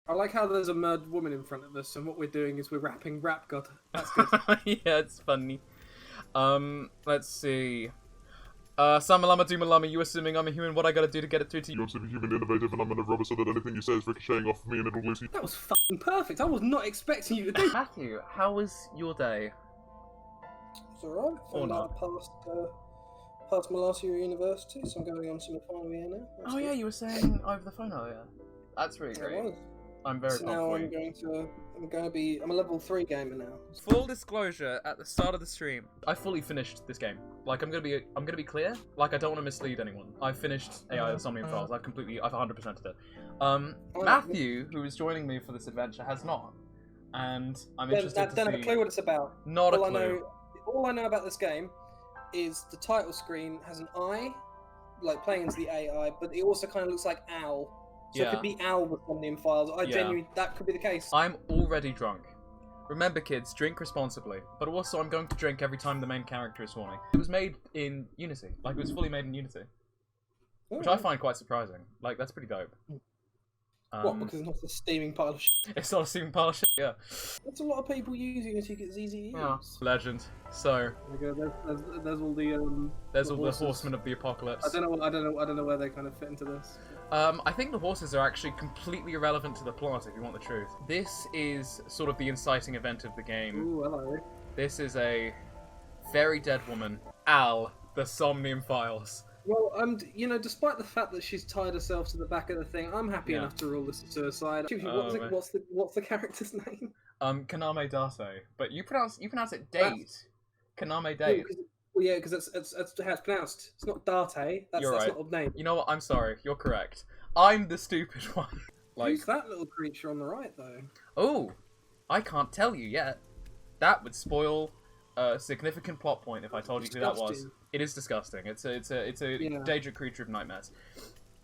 I like how there's a murdered woman in front of us, and what we're doing is we're rapping Rap God. That's good. Yeah, it's funny. Let's see. Samalama Doomalama, you assuming I'm a human, what I gotta do to get it through to you? You're superhuman, innovative, and I'm gonna rubber so that anything you say is ricocheting off of me and it'll lose you. That was fucking perfect. I was not expecting you to do that. Matthew, how was your day? It's alright. Or not. Passed my last year at university, so I'm going on to my final year now. That's Oh good. yeah, you were saying over the phone earlier. That's really I great. was. I'm very So now I'm a level 3 gamer now. Full disclosure, at the start of the stream, I fully finished this game. Like, I'm gonna be clear. Like, I don't want to mislead anyone. I finished AI the Somnium Files. I've 100%ed it. Matthew, who is joining me for this adventure, has not, and I'm interested to see. I don't have a clue what it's about. Not a clue. All I know about this game is the title screen has an eye, like playing into the AI, but it also kind of looks like Owl. So it could be Owl with Somnium Files. Genuinely, that could be the case. I'm already drunk. Remember, kids, drink responsibly. But also, I'm going to drink every time the main character is swarming. It was made in Unity. Like, it was fully made in Unity. Which I find quite surprising. Like, that's pretty dope. What, because it's not a steaming pile of shit? It's not a steaming pile of shit, yeah. That's a lot of people use Unity because it's easy to use. Yeah. Legend. So, there's all the there's all the horsemen of the apocalypse. I don't know where they kind of fit into this. I think the horses are actually completely irrelevant to the plot, if you want the truth. This is sort of the inciting event of the game. Ooh, hello. This is a very dead woman. Al, the Somnium Files. Well, despite the fact that she's tied herself to the back of the thing, I'm happy enough to rule this a suicide. What's the character's name? Kaname Date. But you pronounce it Date. Kaname Date. Well, yeah, because that's how it's pronounced. It's not Date. That's right. not a name. You know what? I'm sorry. You're correct. I'm the stupid one. Who's that little creature on the right, though? Oh, I can't tell you yet. That would spoil a significant plot point if I told you who that was. It is disgusting. It's a Daedric creature of nightmares.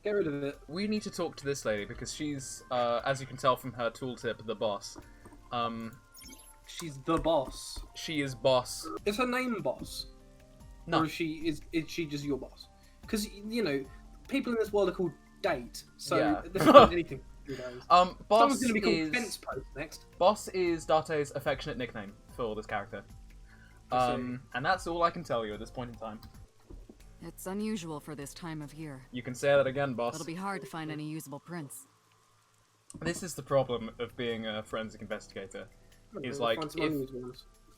Get rid of it. We need to talk to this lady because she's, as you can tell from her tooltip, the boss. She's the boss. She is boss. Is her name Boss? No. Or is she just your boss? Because people in this world are called Date, so this isn't anything. Boss Someone's going to be called Fence Post next. Boss is Date's affectionate nickname for this character. And that's all I can tell you at this point in time. It's unusual for this time of year. You can say that again, boss. It'll be hard to find any usable prints. This is the problem of being a forensic investigator. It's like,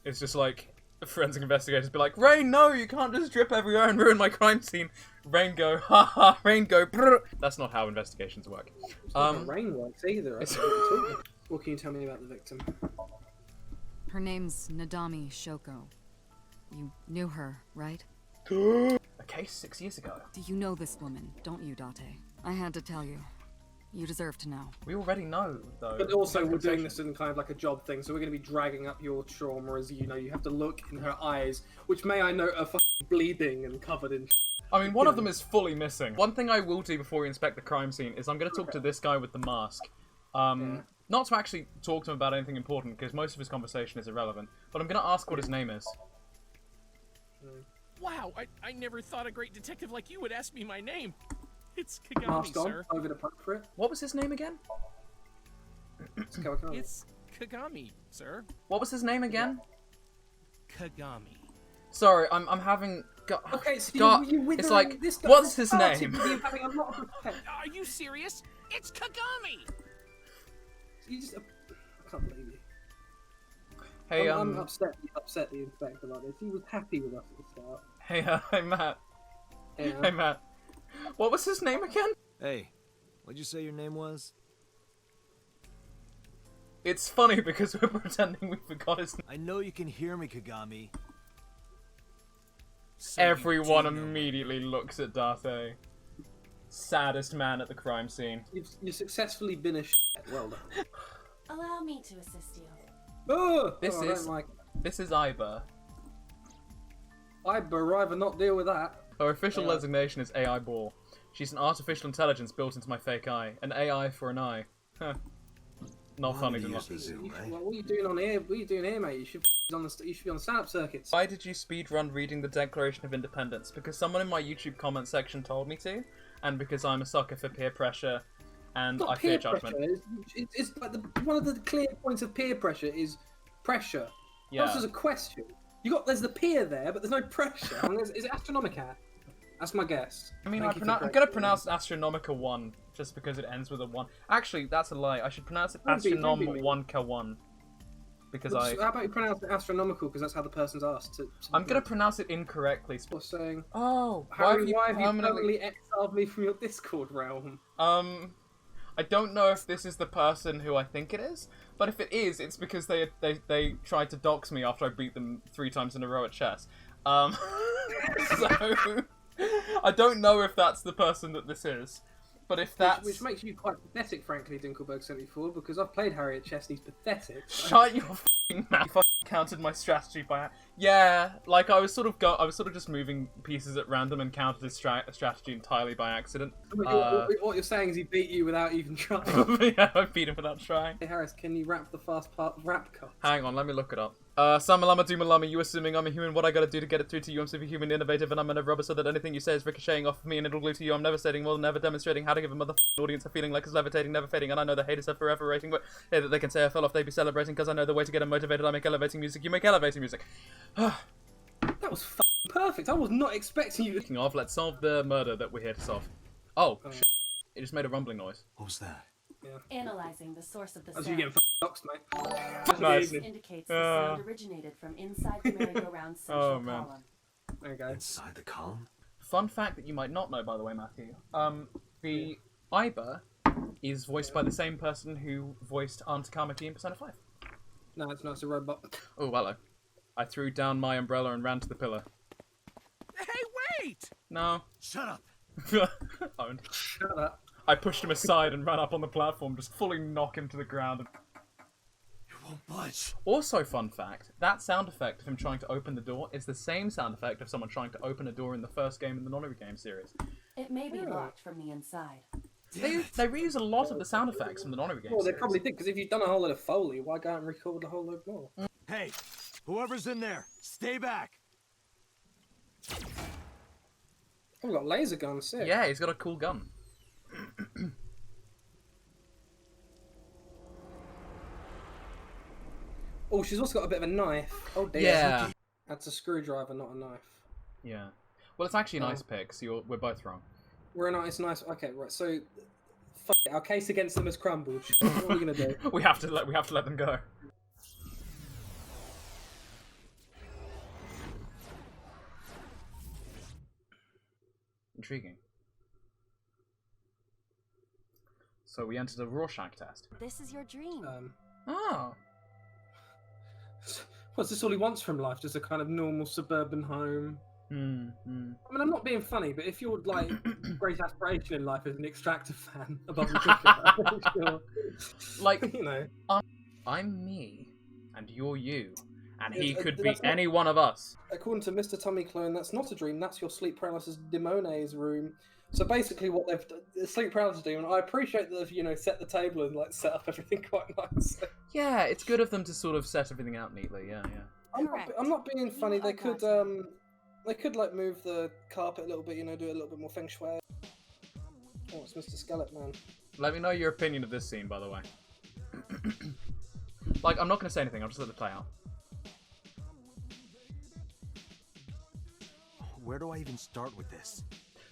it's just like, forensic investigators be like, RasmusMakesGame, no, you can't just drip everywhere and ruin my crime scene. RasmusMakesGame go, haha, RasmusMakesGame go, brr. That's not how investigations work. RasmusMakesGame works either. What can you tell me about the victim? Her name's Nadami Shoko. You knew her, right? A case 6 years ago. Do you know this woman, don't you, Date? I had to tell you. You deserve to know. We already know, though. But also, we're doing this in kind of like a job thing, so we're going to be dragging up your trauma as you have to look in her eyes, which may I note are fucking bleeding and covered in. I mean, one of them is fully missing. One thing I will do before we inspect the crime scene is I'm going to talk to this guy with the mask. Not to actually talk to him about anything important, because most of his conversation is irrelevant, but I'm going to ask what his name is. Wow, I never thought a great detective like you would ask me my name. It's Kagami, sir. Over the for it. What was his name again? It's Kagami, sir. What was his name again? Kagami. Sorry, I'm having... Okay, so it's like, what's his name? Are you serious? It's Kagami! You just... I can't believe you. Hey, I'm upset the inspector like this. He was happy with us at the start. Hey, Matt. Hey, Matt. What was his name again? Hey, what'd you say your name was? It's funny because we're pretending we forgot his name. I know you can hear me, Kagami. So everyone immediately looks at Date. Saddest man at the crime scene. You've successfully been a shit. Well done. Allow me to assist you. This is Iba. I'd rather not deal with that. Her official designation is AI Ball. She's an artificial intelligence built into my fake eye. An AI for an eye. Huh. Not funny to not. What are you doing on here? What are you doing here, mate? You should be on the stand-up circuits. Why did you speedrun reading the Declaration of Independence? Because someone in my YouTube comment section told me to, and because I'm a sucker for peer pressure, and Not I fear peer judgment. pressure. It's like one of the clear points of peer pressure is pressure. Yeah. That's just a question. There's the peer there, but there's no pressure. Is it Astronomica? That's my guess. I mean, Thank you for I'm correcting gonna me. pronounce Astronomica 1 just because it ends with a 1. Actually, that's a lie. I should pronounce it Don't be Astronom me. 1K1 because How about you pronounce it astronomical? Because that's how the person's asked. I'm gonna pronounce it incorrectly. What's saying? Oh, Harry, why have you permanently... permanently exiled me from your Discord realm? I don't know if this is the person who I think it is, but if it is, it's because they tried to dox me after I beat them 3 times in a row at chess. So I don't know if that's the person that this is, but if that's Which makes you quite pathetic, frankly, Dinkleberg74, because I've played Harry at chess and he's pathetic. So... Shut your f***ing mouth. I countered my strategy by... Yeah, like I was sort of just moving pieces at random and countered his strategy entirely by accident. What you're saying is he beat you without even trying. Yeah, I beat him without trying. Hey Harris, can you rap the fast part rap card? Hang on, let me look it up. Samalama Doomalama, you assuming I'm a human, what I gotta do to get it through to you, I'm superhuman, innovative, and I'm a rubber so that anything you say is ricocheting off of me and it'll glue to you. I'm never stating more than ever demonstrating how to give a motherfucking audience a feeling like it's levitating, never fading, and I know the haters are forever rating, but hey, that they can say I fell off, they be celebrating, because I know the way to get them motivated. I make elevating music, you make elevating music. That was perfect. I was not expecting you to... Speaking of, let's solve the murder that we're here to solve. Oh, shit. It just made a rumbling noise. What was that? Analyzing the source of the As sound. you getting doxed, mate. Nice. Indicates the sound originated from inside the merry-go-round central column. There you go. Inside the column? Fun fact that you might not know, by the way, Matthew. The Iber is voiced by the same person who voiced Aunt Kamaki in Persona 5. No, it's not. It's a robot. Oh, hello. I threw down my umbrella and ran to the pillar. Hey, wait! No. Shut up! Owned. Shut up. I pushed him aside and ran up on the platform, just fully knock him to the ground. You won't budge. Also, fun fact, that sound effect of him trying to open the door is the same sound effect of someone trying to open a door in the first game in the Nonary game series. It may be locked from the inside. They reuse a lot of the sound effects from the Nonary game Well, they series. probably did, because if you've done a whole lot of Foley, why go out and record a whole load more? Hey, whoever's in there, stay back. I've got laser guns, sick. Yeah, he's got a cool gun. Oh, she's also got a bit of a knife. Oh dear. Yeah. That's a screwdriver, not a knife. Yeah. Well, it's actually an ice pick, so we're both wrong. It's nice. Okay, right. So, our case against them has crumbled. What are we gonna do? we have to let them go. Intriguing. So we entered a Rorschach test. This is your dream. Oh. What's this all he wants from life? Just a kind of normal suburban home. I mean, I'm not being funny, but if your like great aspiration in life is an Extractor fan above the picture, I'm sure. Like, you know, I'm me, and you're you, and Yeah, he could be that's not- any one of us. according to Mr. Tommy Clone, that's not a dream. That's your sleep paralysis demone's room. So basically, what they've the sleep paralysis demon. I appreciate that they've set the table and like set up everything quite nice. Yeah, it's good of them to sort of set everything out neatly. Yeah, yeah. I'm not being funny. You They are could right. they could like move the carpet a little bit. Do a little bit more feng shui. Oh, it's Mr. Skeleton Man. Let me know your opinion of this scene, by the way. Like, I'm not going to say anything. I'll just let it play out. Where do I even start with this?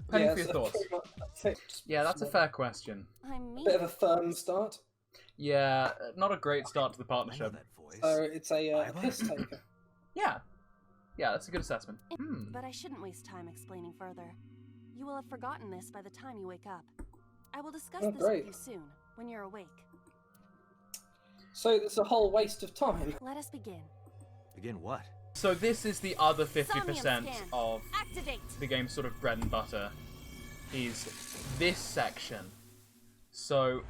Penny Yeah, for your so thoughts. pretty much that's it. Yeah, that's a fair question. I'm me. Bit of a firm start. Yeah, not a great start to the I know partnership. that voice. So it's a piss taker. Yeah. Yeah, that's a good assessment. But I shouldn't waste time explaining further. You will have forgotten this by the time you wake up. I will discuss Oh, this great. with you soon, when you're awake. So it's a whole waste of time. Let us begin. Begin what? So this is the other Somnium 50% scan. of Activate! the game's sort of bread and butter, is this section. So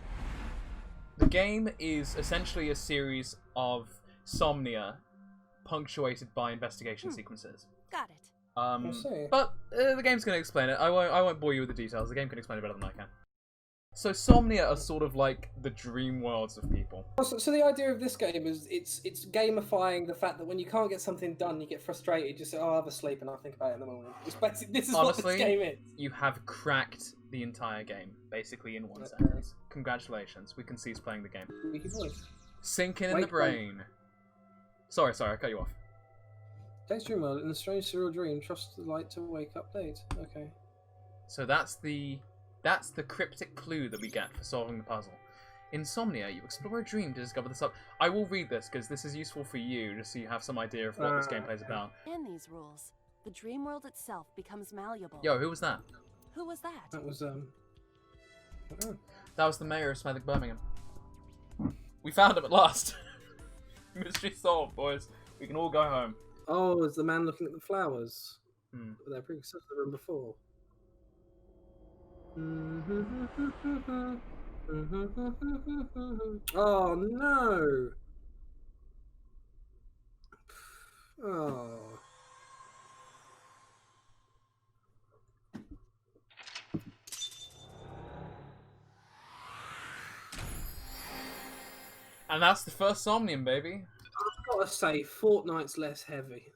the game is essentially a series of Somnia punctuated by investigation sequences. Got it. I see. But the game's going to explain it. I won't bore you with the details. The game can explain it better than I can. So Somnia are sort of like the dream worlds of people. So the idea of this game is it's gamifying the fact that when you can't get something done, you get frustrated. You just say, "Oh, I'll have a sleep and I'll think about it in the morning." It's basically, this is Honestly, what this game is. You have cracked the entire game, basically in one sentence. Congratulations, we can cease playing the game. Sinking in the brain. Sorry, I cut you off. Days dream world in a strange surreal dream. Trust the light to wake up late. Okay. So that's the cryptic clue that we get for solving the puzzle. Insomnia, you explore a dream to discover the sub. I will read this because this is useful for you, just so you have some idea of what this gameplay is about. In these rules, the dream world itself becomes malleable. Yo, who was that? Who was that? That was That was the mayor of Smethwick, Birmingham. We found him at last. Mystery solved, boys. We can all go home. Oh, is the man looking at the flowers? Hmm. They're pretty stuff the room before. Oh no! Oh. And that's the first Somnium, baby. I've got to say, Fortnite's less heavy.